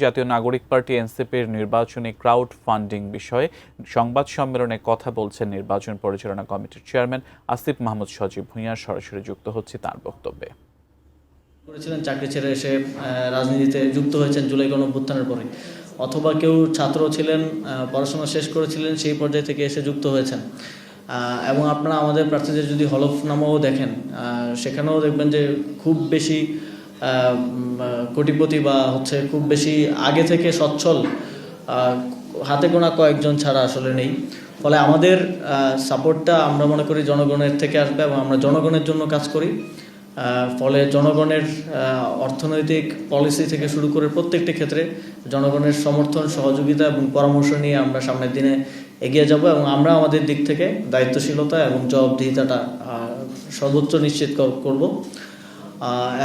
জাতীয় নাগরিক পার্টি এনসিপির নির্বাচনী ক্রাউড ফান্ডিং বিষয়ে সংবাদ সম্মেলনে কথা বলছেন নির্বাচন পরিচালনা কমিটির চেয়ারম্যান আসিফ মাহমুদ সজীব ভূঁইয়া। সরাসরি যুক্ত হচ্ছে তার বক্তব্যে। করেছিলেন চাকরি ছেড়ে এসে রাজনীতিতে যুক্ত হয়েছেন জুলাই গণঅভ্যুত্থানের পরে, অথবা কেউ ছাত্র ছিলেন, পড়াশোনা শেষ করেছিলেন, সেই পর্যায় থেকে এসে যুক্ত হয়েছেন। এবং আপনারা আমাদের প্রার্থীদের যদি হলফনামাও দেখেন, সেখানেও দেখবেন যে খুব বেশি কোটিপতি বা খুব বেশি আগে থেকে সচ্ছল হাতে গোনা কয়েকজন ছাড়া আসলে নেই। ফলে আমাদের সাপোর্টটা আমরা মনে করি জনগণের থেকে আসবে এবং আমরা জনগণের জন্য কাজ করি। ফলে জনগণের অর্থনৈতিক পলিসি থেকে শুরু করে প্রত্যেকটি ক্ষেত্রে জনগণের সমর্থন, সহযোগিতা এবং পরামর্শ নিয়ে আমরা সামনের দিনে এগিয়ে যাব এবং আমরা আমাদের দিক থেকে দায়িত্বশীলতা এবং জবাবদিহিতাটা সর্বোচ্চ নিশ্চিত করব।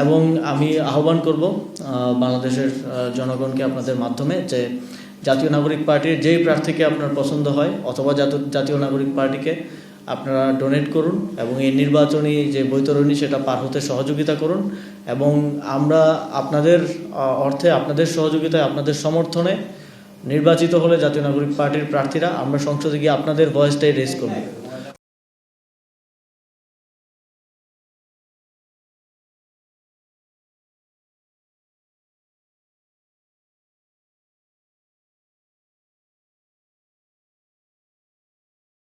এবং আমি আহ্বান করব বাংলাদেশের জনগণকে আপনাদের মাধ্যমে যে জাতীয় নাগরিক পার্টির যেই প্রার্থীকে আপনার পছন্দ হয় অথবা জাতীয় নাগরিক পার্টিকে আপনারা ডোনেট করুন এবং এই নির্বাচনী যে বৈতরণী সেটা পার হতে সহযোগিতা করুন। এবং আমরা আপনাদের অর্থে, আপনাদের সহযোগিতায়, আপনাদের সমর্থনে নির্বাচিত হলে জাতীয় নাগরিক পার্টির প্রার্থীরা আমরা সংসদে গিয়ে আপনাদের ভয়েসটাই রেজ করব।